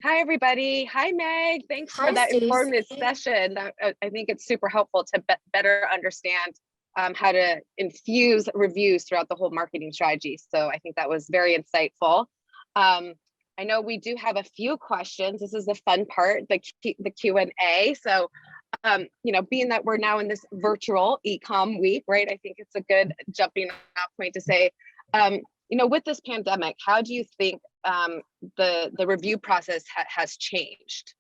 Hi, everybody. Hi, Meg. Thanks for Hi, that informative Stacy. session. I think it's super helpful to better understand how to infuse reviews throughout the whole marketing strategy. So I think that was very insightful. I know we do have a few questions. This is the fun part, the Q&A. So, being that we're now in this virtual eCom week, right? I think it's a good jumping off point to say, with this pandemic, how do you think the review process has changed?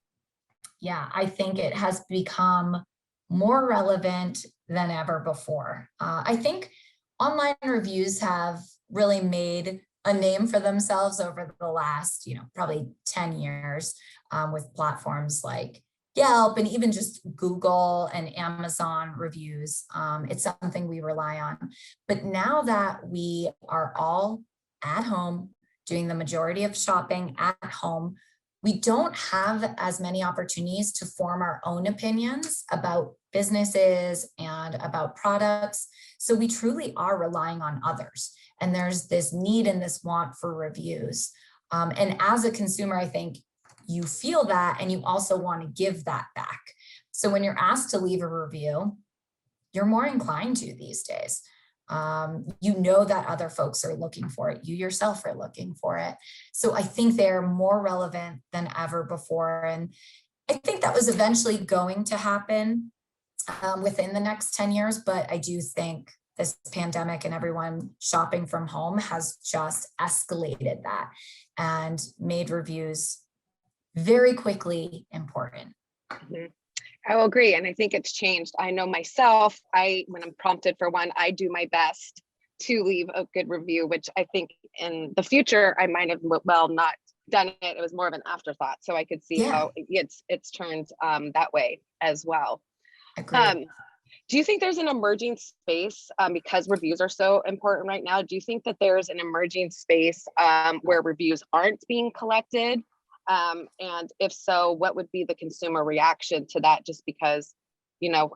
Yeah, I think it has become more relevant than ever before. I think online reviews have really made a name for themselves over the last, probably 10 years with platforms like Yelp and even just Google and Amazon reviews. It's something we rely on. But now that we are all at home, doing the majority of shopping at home, we don't have as many opportunities to form our own opinions about businesses and about products. So we truly are relying on others. And there's this need and this want for reviews. And as a consumer, I think you feel that and you also want to give that back. So when you're asked to leave a review, you're more inclined to these days. You know that other folks are looking for it. You yourself are looking for it. So I think they're more relevant than ever before. And I think that was eventually going to happen within the next 10 years. But I do think this pandemic and everyone shopping from home has just escalated that and made reviews very quickly important. Mm-hmm. I will agree. And I think it's changed. I know myself, when I'm prompted for one, I do my best to leave a good review, which I think in the future, I might have not done it. It was more of an afterthought. So I could see Yeah, how it's turned that way as well. agreed. Um, do you think there's an emerging space because reviews are so important right now? Do you think that there's an emerging space where reviews aren't being collected? And if so, what would be the consumer reaction to that? Just because,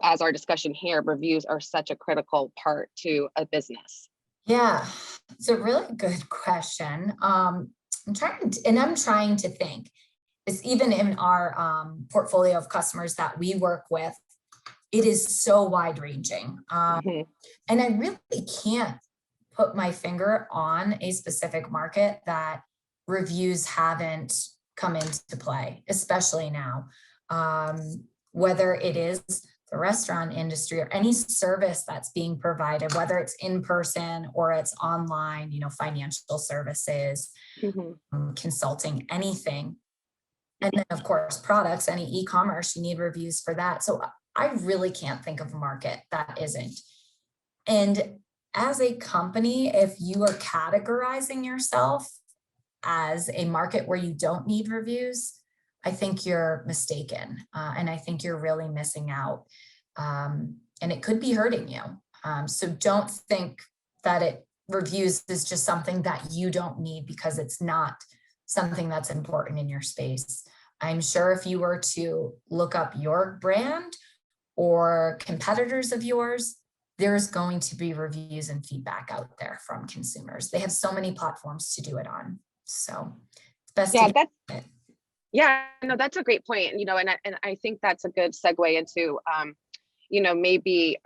as our discussion here, reviews are such a critical part to a business. Yeah, it's a really good question. I'm trying to think. It's even in our portfolio of customers that we work with, it is so wide ranging. Mhm. And I really can't put my finger on a specific market that reviews haven't come into play, especially now. Whether it is the restaurant industry or any service that's being provided, whether it's in person or it's online, financial services, Mhm. consulting, anything. And then, of course, products, any e-commerce, you need reviews for that. So I really can't think of a market that isn't. And as a company, if you are categorizing yourself as a market where you don't need reviews, I think you're mistaken. And I think you're really missing out. And it could be hurting you. So don't think that reviews is just something that you don't need because it's not something that's important in your space. I'm sure if you were to look up your brand or competitors of yours, there's going to be reviews and feedback out there from consumers. They have so many platforms to do it on. So it's best to Yeah, get it. yeah, no, that's a great point. And I think that's a good segue into maybe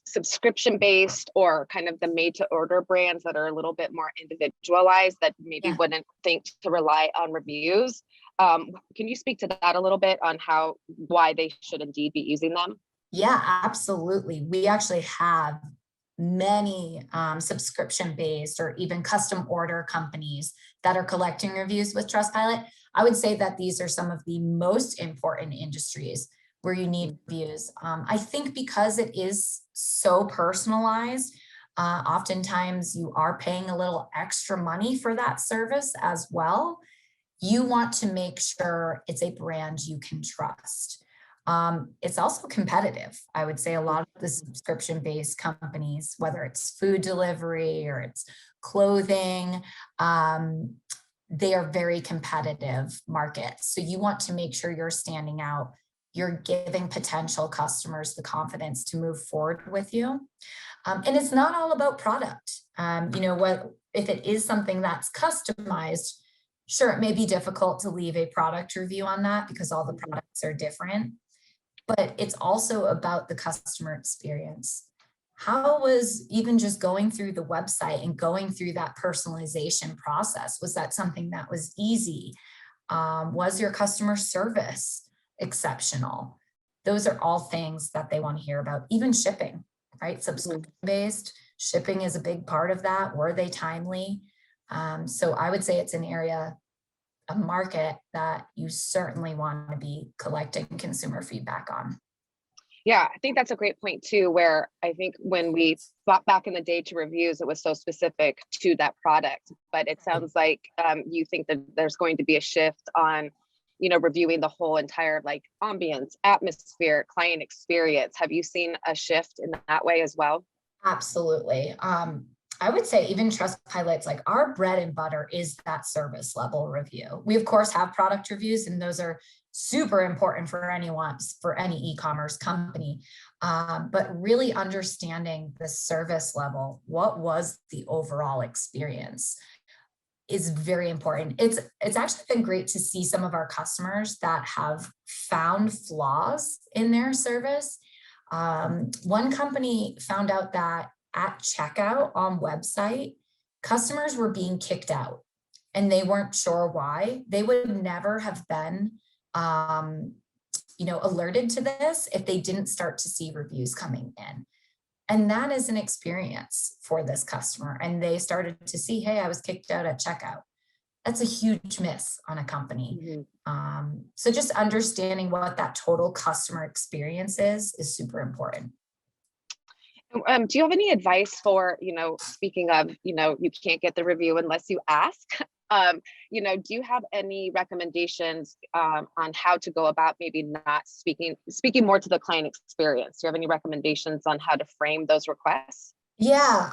subscription based or kind of the made to order brands that are a little bit more individualized that maybe Yeah. wouldn't think to rely on reviews. Can you speak to that a little bit on why they should indeed be using them? Yeah, absolutely. We actually have many subscription based or even custom order companies that are collecting reviews with Trustpilot. I would say that these are some of the most important industries where you need reviews. I think because it is so personalized, oftentimes you are paying a little extra money for that service as well. You want to make sure it's a brand you can trust. It's also competitive. I would say a lot of the subscription-based companies, whether it's food delivery or it's clothing, they are very competitive markets. So you want to make sure you're standing out. You're giving potential customers the confidence to move forward with you. And it's not all about product. What if it is something that's customized, Sure, it may be difficult to leave a product review on that because all the products are different, but it's also about the customer experience. How was even just going through the website and going through that personalization process? Was that something that was easy? Was your customer service exceptional? Those are all things that they want to hear about. Even shipping, right? Subscription-based shipping is a big part of that. Were they timely? So I would say it's an area, a market that you certainly want to be collecting consumer feedback on. Yeah, I think that's a great point too, where I think when we thought back in the day to reviews, it was so specific to that product. But it sounds like you think that there's going to be a shift on, reviewing the whole entire like ambience, atmosphere, client experience. Have you seen a shift in that way as well? Absolutely. I would say even Trustpilot's like our bread and butter is that service level review. We of course have product reviews, and those are super important for anyone, for any e-commerce company. But really understanding the service level, what was the overall experience, is very important. It's actually been great to see some of our customers that have found flaws in their service. One company found out that at checkout on website, customers were being kicked out and they weren't sure why. They would never have been alerted to this if they didn't start to see reviews coming in. And that is an experience for this customer. And they started to see, hey, I was kicked out at checkout. That's a huge miss on a company. So just understanding what that total customer experience is super important. Do you have any advice for, speaking of, you can't get the review unless you ask? Do you have any recommendations on how to go about maybe not speaking more to the client experience? Do you have any recommendations on how to frame those requests? Yeah,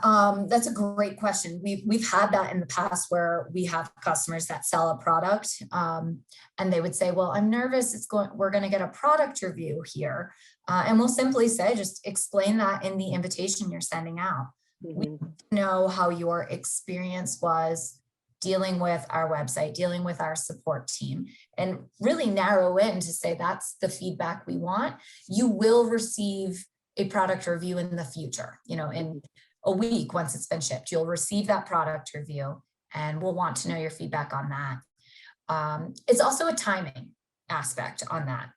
that's a great question. We've had that in the past where we have customers that sell a product, and they would say, "Well, I'm nervous. We're going to get a product review here," and we'll simply say, "Just explain that in the invitation you're sending out. We know how your experience was dealing with our website, dealing with our support team, and really narrow in to say that's the feedback we want. You will receive a product review in the future, in a week, once it's been shipped, you'll receive that product review and we'll want to know your feedback on that." It's also a timing aspect on that.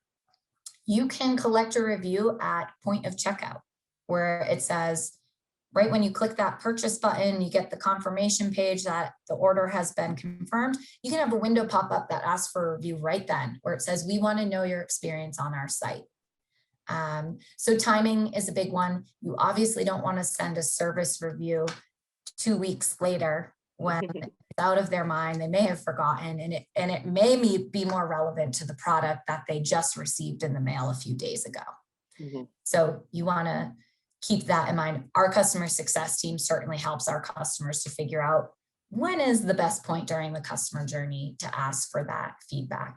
You can collect a review at point of checkout where it says, right when you click that purchase button, you get the confirmation page that the order has been confirmed. You can have a window pop up that asks for a review right then, where it says, "We want to know your experience on our site." So timing is a big one. You obviously don't want to send a service review 2 weeks later when it's out of their mind. They may have forgotten, and it may be more relevant to the product that they just received in the mail a few days ago. So you want to keep that in mind. Our customer success team certainly helps our customers to figure out when is the best point during the customer journey to ask for that feedback.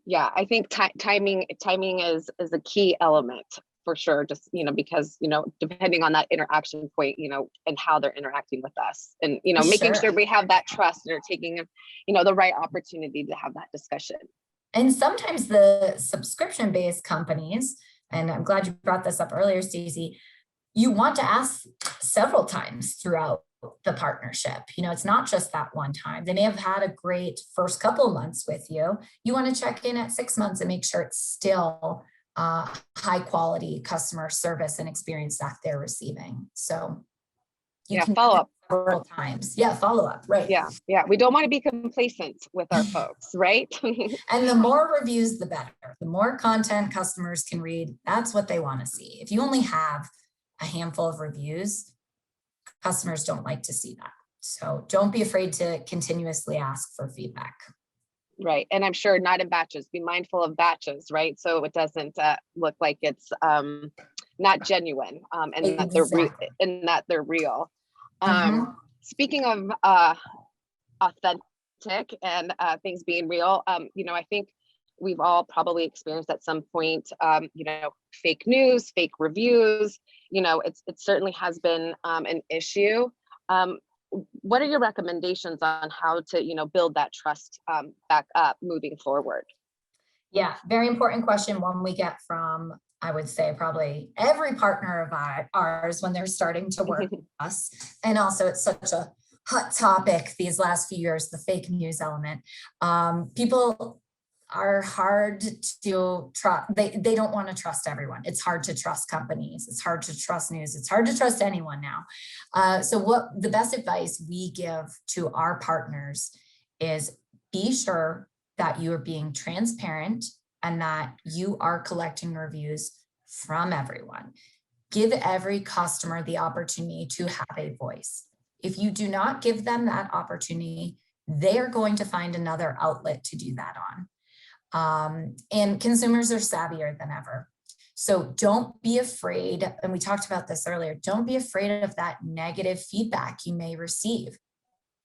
Yeah, I think timing is a key element for sure. Just because depending on that interaction point, and how they're interacting with us, and making sure we have that trust and are taking the right opportunity to have that discussion. And sometimes the subscription-based companies, and I'm glad you brought this up earlier, Stacey, you want to ask several times throughout the partnership. It's not just that one time. They may have had a great first couple of months with you. You want to check in at 6 months and make sure it's still high quality customer service and experience that they're receiving. So you can follow up several times. Yeah, follow up. Right. Yeah. We don't want to be complacent with our folks, right? And the more reviews, the better. The more content customers can read, that's what they want to see. If you only have a handful of reviews, customers don't like to see that. So don't be afraid to continuously ask for feedback. Right. And I'm sure not in batches. Be mindful of batches, right? So it doesn't look like it's not genuine, and exactly. that they're real. Speaking of authentic and things being real, I think we've all probably experienced at some point, fake news, fake reviews. It certainly has been an issue. what are your recommendations on how to, build that trust back up moving forward? Yeah, very important question. One we get from, I would say, probably every partner of ours when they're starting to work with us. And also, it's such a hot topic these last few years, the fake news element. People are hard to trust. They don't want to trust everyone. It's hard to trust companies. It's hard to trust news. It's hard to trust anyone now. So what the best advice we give to our partners is be sure that you are being transparent and that you are collecting reviews from everyone. Give every customer the opportunity to have a voice. If you do not give them that opportunity, they are going to find another outlet to do that on. And consumers are savvier than ever. So don't be afraid, and we talked about this earlier, don't be afraid of that negative feedback you may receive.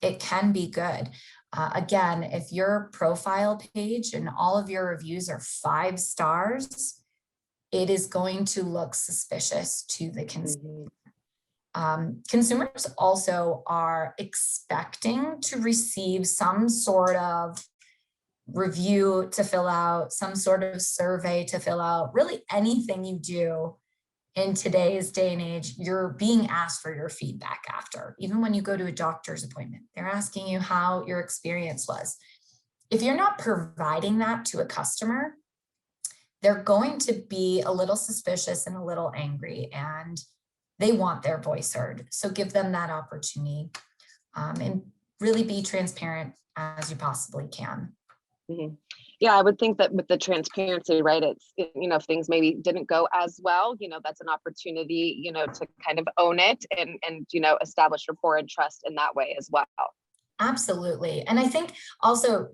It can be good. Again, if your profile page and all of your reviews are 5 stars, it is going to look suspicious to the consumer. Consumers also are expecting to receive some sort of review to fill out, some sort of survey to fill out. Really anything you do in today's day and age, you're being asked for your feedback after. Even when you go to a doctor's appointment, they're asking you how your experience was. If you're not providing that to a customer, they're going to be a little suspicious and a little angry, and they want their voice heard. So give them that opportunity, and really be transparent as you possibly can. Yeah, I would think that with the transparency, right, it's, if things maybe didn't go as well, that's an opportunity, to kind of own it and establish rapport and trust in that way as well. Absolutely. And I think also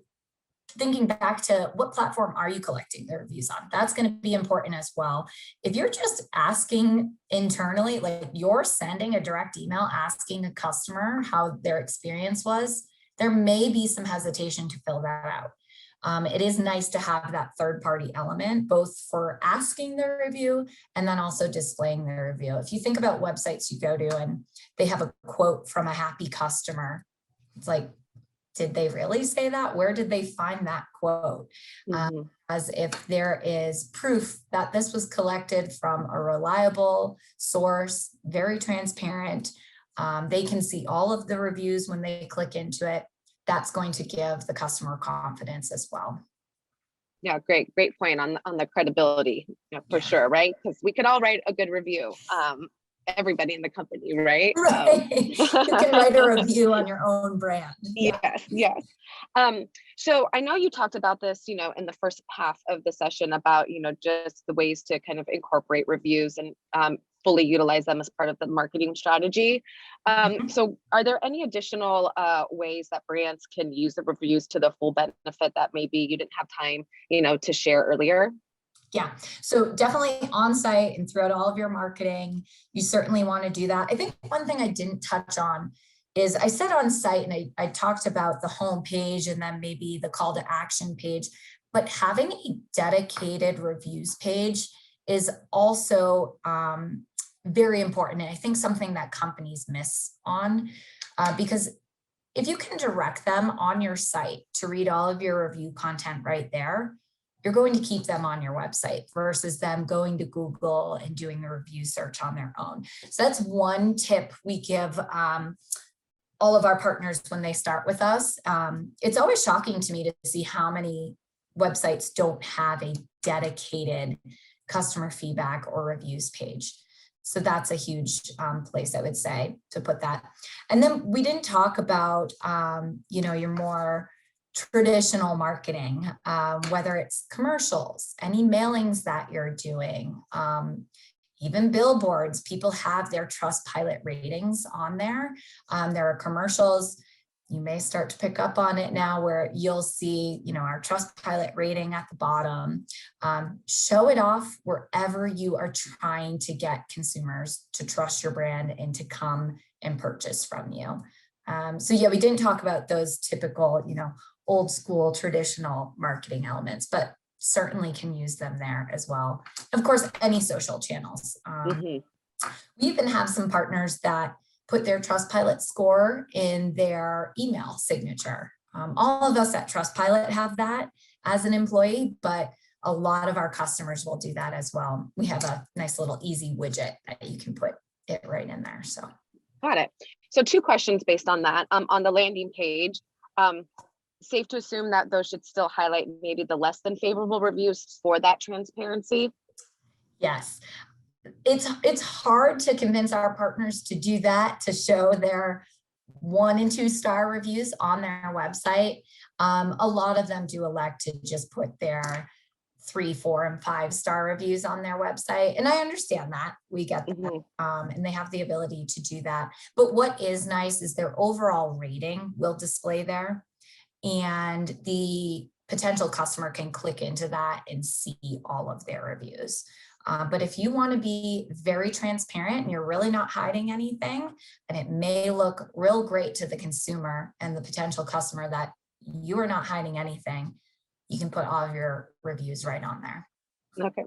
thinking back to what platform are you collecting the reviews on? That's going to be important as well. If you're just asking internally, like you're sending a direct email asking a customer how their experience was, there may be some hesitation to fill that out. It is nice to have that third-party element, both for asking their review and then also displaying their review. If you think about websites you go to and they have a quote from a happy customer, it's like, did they really say that? Where did they find that quote? As if there is proof that this was collected from a reliable source, very transparent. They can see all of the reviews when they click into it. That's going to give the customer confidence as well. Yeah, great point on the credibility, for sure, right? Because we could all write a good review. Everybody in the company, right? Right. You can write a review on your own brand. Yes. So I know you talked about this, in the first half of the session about, just the ways to kind of incorporate reviews and fully utilize them as part of the marketing strategy. So are there any additional ways that brands can use the reviews to the full benefit that maybe you didn't have time, to share earlier? Yeah, so definitely on site and throughout all of your marketing, you certainly want to do that. I think one thing I didn't touch on is I said on site and I talked about the home page and then maybe the call to action page, but having a dedicated reviews page is also very important. And I think something that companies miss on because if you can direct them on your site to read all of your review content right there, you're going to keep them on your website versus them going to Google and doing a review search on their own. So that's one tip we give all of our partners when they start with us. It's always shocking to me to see how many websites don't have a dedicated customer feedback or reviews page. So that's a huge place, I would say, to put that. And then we didn't talk about, your more traditional marketing, whether it's commercials, any mailings that you're doing, even billboards. People have their Trustpilot ratings on there. There are commercials. You may start to pick up on it now where you'll see, our Trustpilot rating at the bottom. Show it off wherever you are trying to get consumers to trust your brand and to come and purchase from you. So yeah, we didn't talk about those typical, old school traditional marketing elements, but certainly can use them there as well. Of course, any social channels. We even have some partners that put their Trustpilot score in their email signature. All of us at Trustpilot have that as an employee, but a lot of our customers will do that as well. We have a nice little easy widget that you can put it right in there. So got it. So 2 questions based on that. On the landing page, safe to assume that those should still highlight maybe the less than favorable reviews for that transparency? yes, it's hard to convince our partners to do that, to show their 1 and 2 star reviews on their website. A lot of them do elect to just put their 3, 4, and 5 star reviews on their website. And I understand that, we get that, and they have the ability to do that. But what is nice is their overall rating will display there, and the potential customer can click into that and see all of their reviews. But if you want to be very transparent and you're really not hiding anything, and it may look real great to the consumer and the potential customer that you are not hiding anything, you can put all of your reviews right on there. Okay.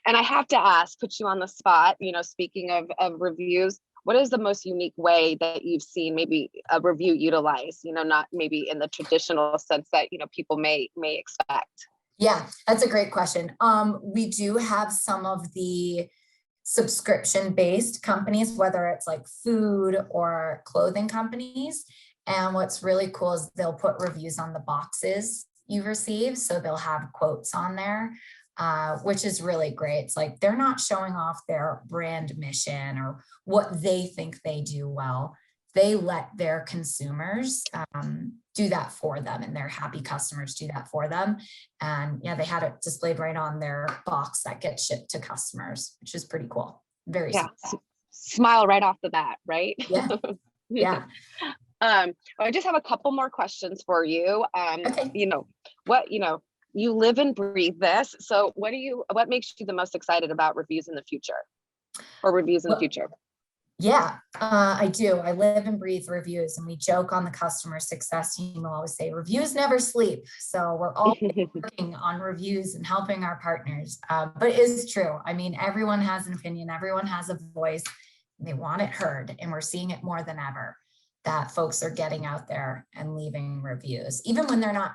And I have to ask, put you on the spot, speaking of reviews, what is the most unique way that you've seen maybe a review utilized, not maybe in the traditional sense that, people may expect? Yeah, that's a great question. We do have some of the subscription-based companies, whether it's like food or clothing companies. And what's really cool is they'll put reviews on the boxes you receive. So they'll have quotes on there, which is really great. It's like they're not showing off their brand mission or what they think they do well. They let their consumers do that for them, and their happy customers do that for them. And yeah, they had it displayed right on their box that gets shipped to customers, which is pretty cool. Very smile right off the bat, right? Yeah. Yeah. I just have a couple more questions for you. Okay. You live and breathe this. So what makes you the most excited about reviews in the future, or reviews in the future? Yeah, I do. I live and breathe reviews, and we joke on the customer success team. We'll always say reviews never sleep. So we're all working on reviews and helping our partners. But it is true. I mean, everyone has an opinion. Everyone has a voice. And they want it heard. And we're seeing it more than ever, that folks are getting out there and leaving reviews, even when they're not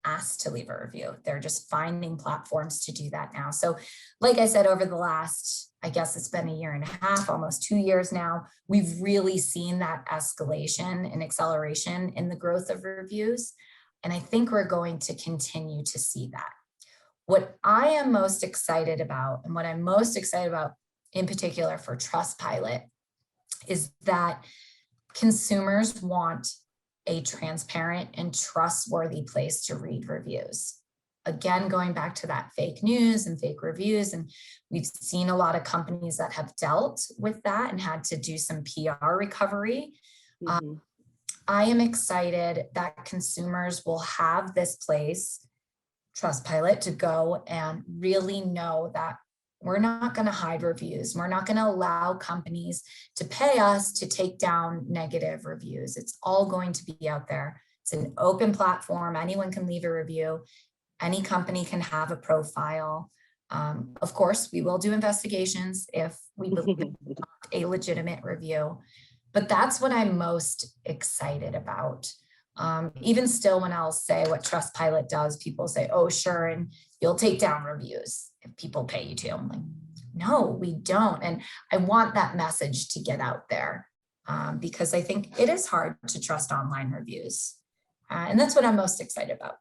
asked to leave a review. They're just finding platforms to do that now. So like I said, over the last, I guess it's been 1.5 years, almost 2 years now, we've really seen that escalation and acceleration in the growth of reviews. And I think we're going to continue to see that. What I am most excited about, and what I'm most excited about in particular for Trustpilot, is that consumers want a transparent and trustworthy place to read reviews. Again, going back to that fake news and fake reviews, and we've seen a lot of companies that have dealt with that and had to do some PR recovery. I am excited that consumers will have this place, Trustpilot, to go and really know that we're not going to hide reviews. We're not going to allow companies to pay us to take down negative reviews. It's all going to be out there. It's an open platform. Anyone can leave a review. Any company can have a profile. Of course, we will do investigations if we believe it's not a legitimate review. But that's what I'm most excited about. Even still, when I'll say what Trustpilot does, people say, oh, sure, and you'll take down reviews if people pay you to. I'm like, no, we don't. And I want that message to get out there because I think it is hard to trust online reviews. And that's what I'm most excited about.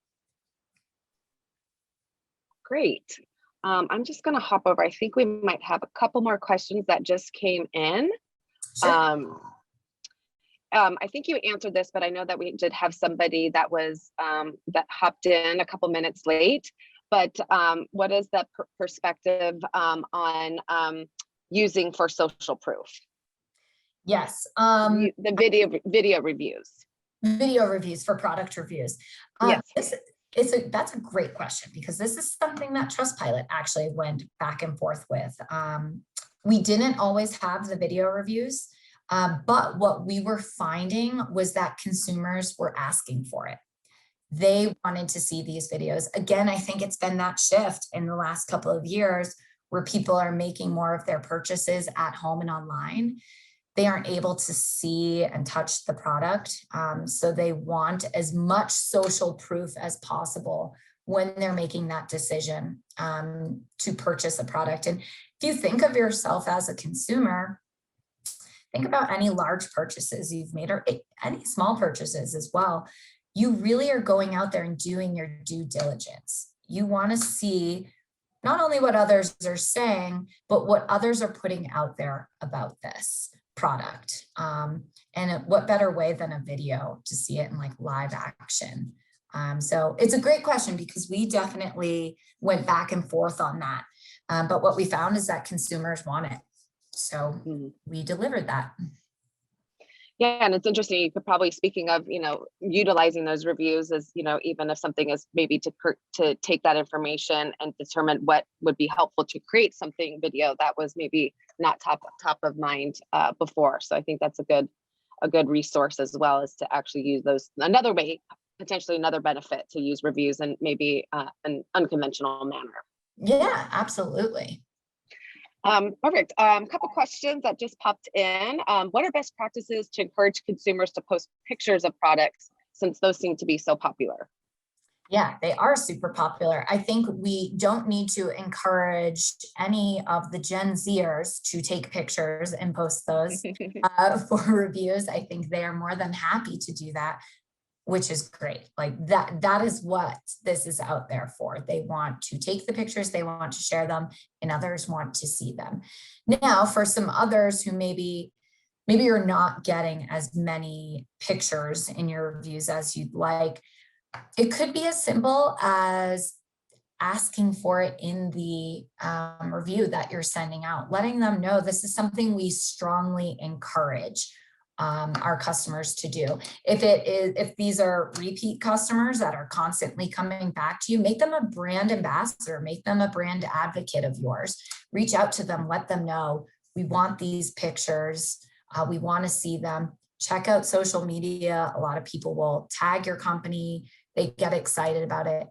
Great. I'm just going to hop over. I think we might have a couple more questions that just came in. Sure. I think you answered this, but I know that we did have somebody that was that hopped in a couple minutes late. But what is the perspective on using for social proof? Yes. The video reviews. Video reviews for product reviews. Yes. That's a great question, because this is something that Trustpilot actually went back and forth with. We didn't always have the video reviews, but what we were finding was that consumers were asking for it. They wanted to see these videos. Again, I think it's been that shift in the last couple of years where people are making more of their purchases at home and online. they aren't able to see and touch the product. So they want as much social proof as possible when they're making that decision to purchase a product. And if you think of yourself as a consumer, think about any large purchases you've made or any small purchases as well. You really are going out there and doing your due diligence. You want to see not only what others are saying, but what others are putting out there about this product. And what better way than a video to see it in like live action. So it's a great question because we definitely went back and forth on that. But what we found is that consumers want it. So we delivered that. Yeah, and it's interesting. You could probably, speaking of, utilizing those reviews as, even if something is maybe to take that information and determine what would be helpful to create something video that was maybe not top of mind before. So I think that's a good resource as well, as to actually use those another way, potentially another benefit to use reviews in maybe an unconventional manner. Yeah, absolutely. Perfect. Couple questions that just popped in. What are best practices to encourage consumers to post pictures of products, since those seem to be so popular? Yeah, they are super popular. I think we don't need to encourage any of the Gen Zers to take pictures and post those for reviews. I think they are more than happy to do that, which is great. Like that is what this is out there for. They want to take the pictures, they want to share them, and others want to see them. Now, for some others who maybe you're not getting as many pictures in your reviews as you'd like, it could be as simple as asking for it in the review that you're sending out, letting them know this is something we strongly encourage our customers to do. If these are repeat customers that are constantly coming back to you, make them a brand ambassador, make them a brand advocate of yours. Reach out to them, let them know we want these pictures, we want to see them. Check out social media. A lot of people will tag your company, they get excited about it.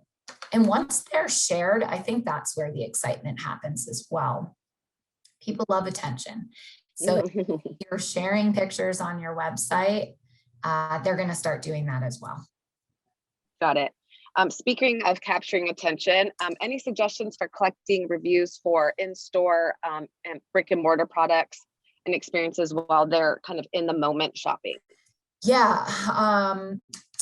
And once they're shared, I think that's where the excitement happens as well. People love attention. So if you're sharing pictures on your website, they're going to start doing that as well. Got it. Speaking of capturing attention, any suggestions for collecting reviews for in-store and brick and mortar products and experiences while they're kind of in the moment shopping? Yeah,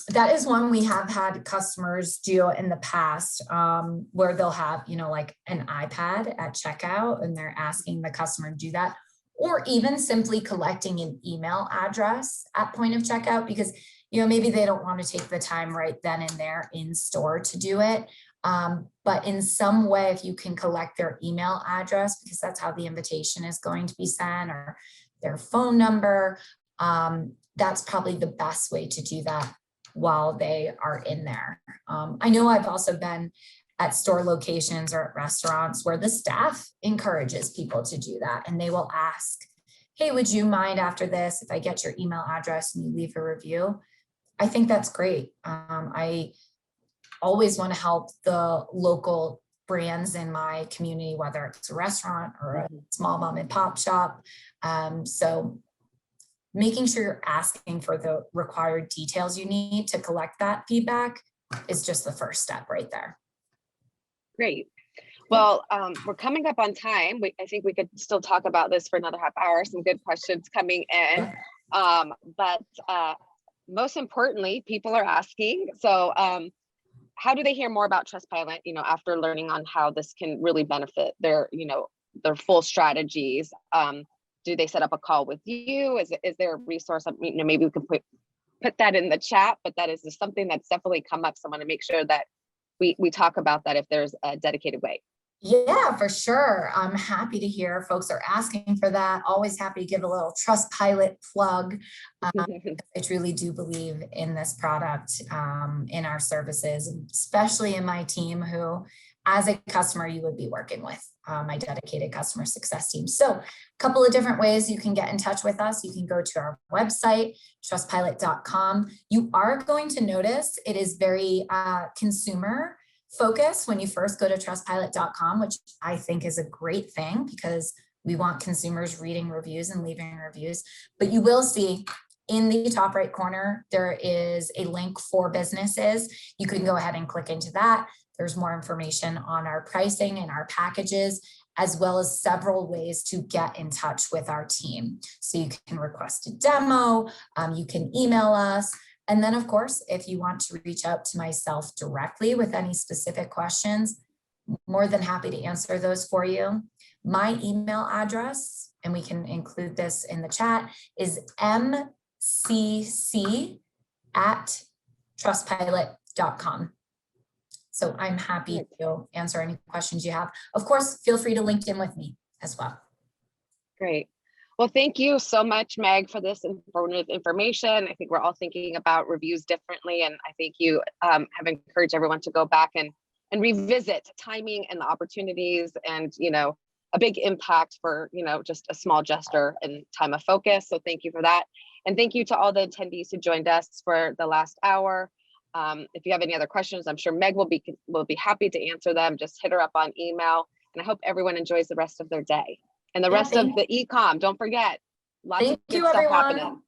that is one we have had customers do in the past, where they'll have, like an iPad at checkout and they're asking the customer to do that. Or even simply collecting an email address at point of checkout, because maybe they don't want to take the time right then and there in store to do it. But in some way, if you can collect their email address, because that's how the invitation is going to be sent, or their phone number, that's probably the best way to do that while they are in there. I know I've also been at store locations or at restaurants where the staff encourages people to do that. And they will ask, hey, would you mind after this if I get your email address and you leave a review? I think that's great. I always want to help the local brands in my community, whether it's a restaurant or a small mom and pop shop. So making sure you're asking for the required details you need to collect that feedback is just the first step right there. Great. Well, we're coming up on time. I think we could still talk about this for another half hour. Some good questions coming in. But most importantly, people are asking, so how do they hear more about Trustpilot, after learning on how this can really benefit their full strategies? Do they set up a call with you? Is there a resource? Maybe we can put that in the chat, but that is just something that's definitely come up. So I want to make sure that we talk about that if there's a dedicated way. Yeah, for sure. I'm happy to hear folks are asking for that. Always happy to give a little Trustpilot plug. I truly do believe in this product, in our services, especially in my team who, as a customer, you would be working with, my dedicated customer success team. So a couple of different ways you can get in touch with us. You can go to our website, trustpilot.com. You are going to notice it is very consumer focused when you first go to trustpilot.com, which I think is a great thing because We want consumers reading reviews and leaving reviews, but you will see in the top right corner, there is a link for businesses. You can go ahead and click into that. There's more information on our pricing and our packages, as well as several ways to get in touch with our team. So you can request a demo, you can email us. And then of course, if you want to reach out to myself directly with any specific questions, more than happy to answer those for you. My email address, and we can include this in the chat, is mcc@trustpilot.com. So I'm happy to answer any questions you have. Of course, feel free to LinkedIn with me as well. Great. Well, thank you so much, Meg, for this informative information. I think we're all thinking about reviews differently, and I think you have encouraged everyone to go back and revisit timing and the opportunities, and a big impact for just a small gesture and time of focus. So thank you for that, and thank you to all the attendees who joined us for the last hour. If you have any other questions, I'm sure Meg will be happy to answer them. Just hit her up on email, and I hope everyone enjoys the rest of their day and the rest of the eCom. Don't forget, lots of good stuff happening.